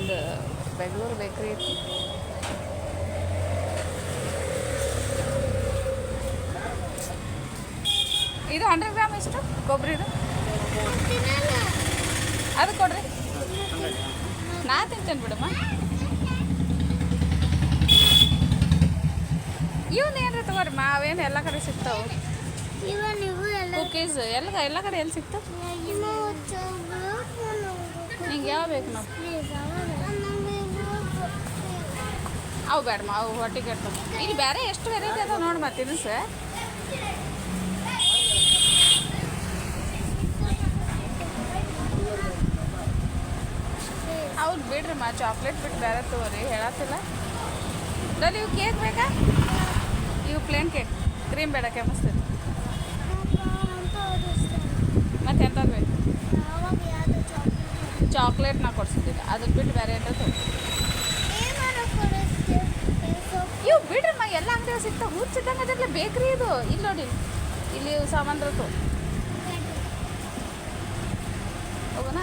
ಒಂದು ಬೆಂಗಳೂರು ಬೇಕ್ರಿ ಐತಿ. ಇದು 100 ಗ್ರಾಮ್ ಎಷ್ಟು ಕೊಬ್ಬರಿದು? ಅದು ಕೊಡ್ರಿ, ನಾ ತಿಂತೇನೆ ಬಿಡಮ್ಮ. ಇವನ್ ಏನ್ರಿ ತಗೋರಿ, ಮಾವೇನು ಎಲ್ಲ ಕಡೆ ಸಿಗ್ತಾವೆ. ಕುಕೀಸ್ ಎಲ್ಲ ಕಡೆ ಎಲ್ಲಿ ಸಿಗ್ತಾವೆ? ನಿಂಗೆ ಯಾವ ಬೇಕು ನಾವು? ಅವು ಬೇಡಮ್ಮ, ಅವು ಹೊಟ್ಟೆಗೆ ಇರ್ತವೆ. ಇಲ್ಲಿ ಬೇರೆ ಎಷ್ಟು ವೆರೈಟಿ ಅದಾವೆ ನೋಡಿ ಮತ್ತೆ ತಿನಿಸ. ಹೌದು ಬಿಡ್ರಿ ಚಾಕ್ಲೇಟ್ ಬಿಟ್ಟು ಬೇರೆ ತಗೋರಿ, ಹೇಳತ್ತಿಲ್ಲ. ದಲ್ಲಿ ಇವು ಕೇಕ್ ಬೇಕಾ? ಇವು ಪ್ಲೇನ್ ಕೇಕ್, ಕ್ರೀಮ್ ಬೇಡ, ಕೆಮ್ಮಿಸ್ತೈತಿ. ಮತ್ತೆ ಎಂಥದ್ದು ಬೇಕು? ಚಾಕ್ಲೇಟ್ ನಾ ಕೊಡ್ಸಿದ್ದಿಲ್ಲ, ಅದನ್ನ ಬಿಟ್ಟು ಬೇರೆ ಎಂಥದ್ದು? ಇವು ಬಿಡ್ರಮ್ಮ, ಎಲ್ಲ ಅಂಗಡಿ ಸಿಗ್ತಾವೆ. ಹುಚ್ಚಿದ್ದಂಗೆ ಅದೆಲ್ಲ ಬೇಕ್ರಿ ಇದು. ಇಲ್ಲಿ ನೋಡಿ, ಇಲ್ಲಿ ಸಾಮಾನ್ರದ್ದು ಹೋಗೋಣ.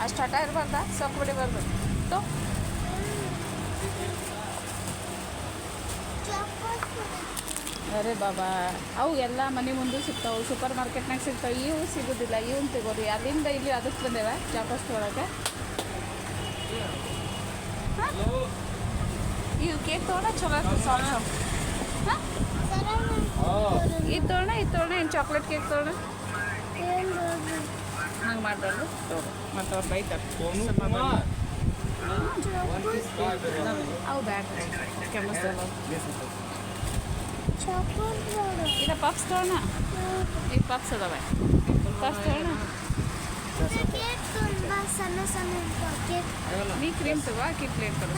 ಅಷ್ಟು ಹಠ ಇರಬಾರ್ದ, ಸೊಕ್ಕು ಬಿಡಿಬಾರ್ದು. ಅರೆ ಬಾಬಾ, ಅವು ಎಲ್ಲ ಮನೆ ಮುಂದೆ ಸಿಗ್ತಾವೆ, ಸೂಪರ್ ಮಾರ್ಕೆಟ್ನಾಗ ಸಿಗ್ತಾವೆ. ಇವು ಸಿಗೋದಿಲ್ಲ, ಇವನ್ ತಗೋರಿ. ಅಲ್ಲಿಂದ ಇಲ್ಲಿ ಅದಕ್ಕೆ ಬಂದೇವೆ ಚಾಕೋಸ್ ತೊಗೊಳಕ್ಕೆ. ಇವು ಕೇಕ್ ತೊಗೊಂಡ ಚಲೋ ಇರ್ತದೆ, ಸಾಫ್ಟ್ ಸಾಫ್ಟ್. ಹಾಂ, ಇದು ತೊಗೊಳ ಏನು ಚಾಕ್ಲೇಟ್ ಕೇಕ್ ತೊಗೊಳ? ಹಂಗೆ ಮಾಡಬಾರ್ದು ತೊಗೊಳ, ಮತ್ತು ಅವ್ರು ಬೈತಾರೆ. ಅವು ಬ್ಯಾಡ, ಕೆಮ್ಮಿಸ್ತಲ್ಲ. ಇಲ್ಲ ಪಪ್ಸ್ ತೊಗೊಳ, ಈಗ ಪಪ್ಸ್ ಅದಾವೆ. ಪಪ್ಸ್ ತೊಗೊಳ. ನೀ ಕ್ರೀಮ್ ತಗೋ, ಅಕ್ಕಿ ಪ್ಲೇಟ್ ತಗೋ.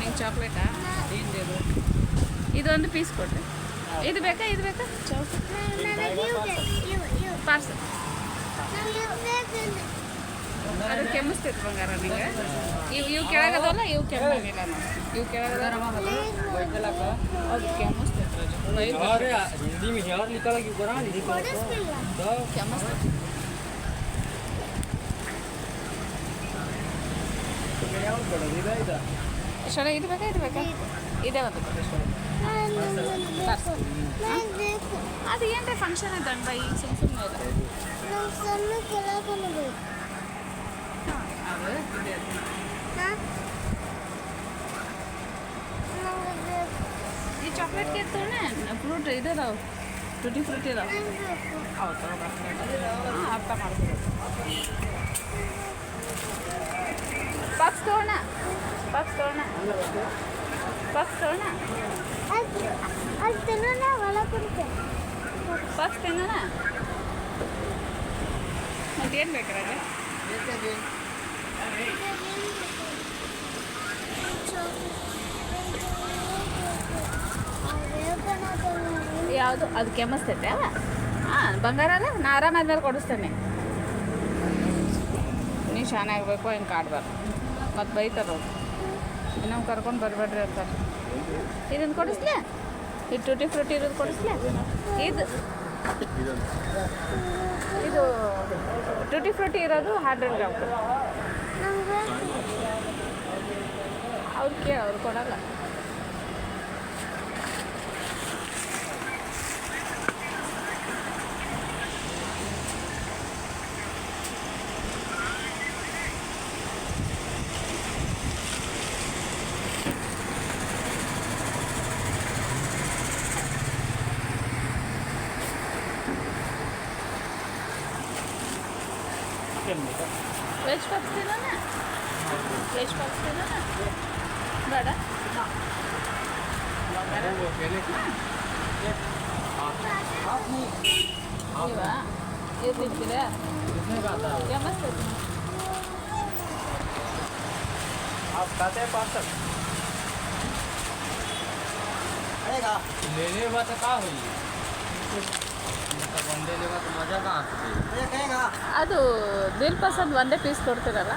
ನೀವು ಚಾಕ್ಲೇಟಾ? ಏನಿದೆ ಇದೊಂದು ಪೀಸ್ ಕೊಡ್ರಿ. ಇದು ಬೇಕಾ? ಇದು ಬೇಕಾ? ಪಾರ್ಸಲ್. ಅದು ಕೆಮ್ಮಿಸ್ತೈತೆ ಬಂಗಾರ ನಿಂಗೆ. ಇವು ಕೆಳಗದಲ್ಲ, ಇವು ಕೆಮ್ಮಾಗಿಲ್ಲ ನಾವು. ಇವು ಕೆಳಗದ ಅದು ಕೆಮ್ಮಿಸ್ತೈತೆ. ಕೆಮ್ಮಿಸ್ತೈತೆ. ಶೋಣ ಇದು ಬೇಕಾ? ಇದು ಬೇಕಾ? ಇದೇ ಒಂದು ಅದು ಏನ್ರಿ ಫಂಕ್ಷನ್ ಐತಣ್ಣ, ಈಗ ಸುಮ್ಮನೆ ಈ ಚಾಕ್ಲೇಟ್ ಕೇಕ್ ತೊಗೊಳ. ಫ್ರೂಟ್ ಇದಾವೆ, ಟುಟಿ ಫ್ರೂಟ್ ಇದಾವೆ. ಹೌದು, ಹಾಂ, ಅರ್ಥ ಮಾಡ್ಬೋದು. ಪಫ್ಸ್ ತೊಗೊಳ. ಪಫ್ಸ್ ತೊಗೊಳ. ಪಫ್ಸ್ ತೊಗೊಳ. ಪಫ್ಸ್ ತಿನ್ನೋಣ. ಮತ್ತೇನು ಬೇಕಾರೆ? ಯಾವುದು? ಅದು ಕೆಮ್ಮಿಸ್ತೈತೆ ಅಲ್ಲ? ಹಾಂ, ಬಂಗಾರ ಅಲ್ಲ, ನಾ ಆರಾಮಾದ್ಮೇಲೆ ಕೊಡಿಸ್ತೇನೆ. ನೀವು ಶಾನಾಗಬೇಕು, ಹಿಂಗೆ ಕಾಡ್ಬಾರ್ದು, ಮತ್ತು ಬೈತಾರೆ ಅವ್ರು. ಇನ್ನೊಂದು ಕರ್ಕೊಂಡು ಬರಬೇಡ್ರಿ ಅಂತಾರೆ. ಇದನ್ನು ಕೊಡಿಸ್ಲೇ? ಇದು ಟೂಟಿ ಫ್ರೂಟಿ ಇರೋದು ಕೊಡಿಸ್ಲೇ? ಇದು ಟೂಟಿ ಫ್ರೂಟಿ ಇರೋದು 100 ಗ್ರಾಮ್. ಅವ್ರು ಕೇಳಿ, ಅವ್ರು ಕೊಡಲ್ಲ. ವೆಜ್ ಪಪ್ಸ್ ತಿನ್ನೋಣ? ವೆಜ್ ಪಪ್ಸ್ ತಿನ್ನೋಣ ಬೇಡ? ನೀವಾ ಇದು ತಿಂತೀರಾ? ಕೆಮ್ಮಸ್ತೈತಿ. लेने में तो का हुई ಒಂದೇ ಇವತ್ತು ಮಜಾ ಅದು ದಿಲ್ ಪಸಂದ್ ಒಂದೇ ಪೀಸ್ ಕೊಡ್ತೀರಲ್ಲ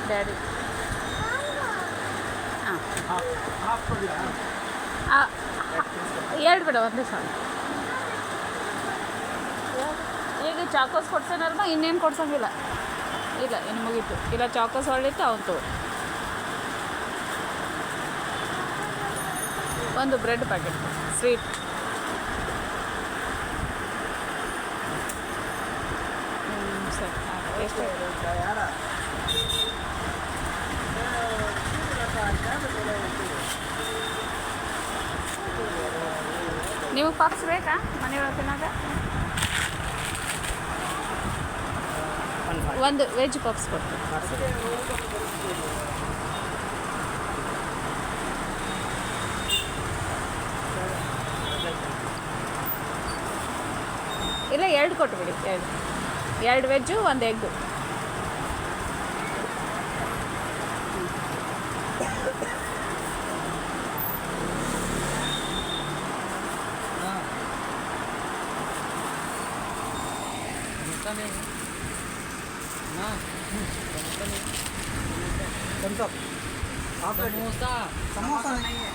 ಡ್ಯಾಡಿ? ಹಾಂ, ಹೇಳ್ಬಿಡ ಒಂದೇ ಸಾಕು. ಈಗ ಇದು ಚಾಕೋಸ್ ಕೊಡ್ಸೇನಾರ ಇನ್ನೇನು ಕೊಡ್ಸಂಗಿಲ್ಲ. ಇಲ್ಲ ಇನ್ನು ಮುಗೀತು. ಇಲ್ಲ ಚಾಕೋಸ್ ಹೊಳ್ಳಿತ್ತು ಅವತ್ತು. ಒಂದು ಬ್ರೆಡ್ ಪ್ಯಾಕೆಟ್ ಸ್ವೀಟ್. ಸರಿ ಎಷ್ಟು ನಿಮಗೆ ಪಪ್ಸ್ ಬೇಕಾ ಮನೆಯೊಳಗೆ ತಿನ್ನಾಗ? ಒಂದು ವೆಜ್ ಪಪ್ಸ್ ಕೊಡ್ತೀನಿ. ಇಲ್ಲ 2 ಕೊಟ್ಬಿಡಿ. 2 ವೆಜ್ಜು 1 ಎಗ್ಗು. समोसा समोसा नहीं है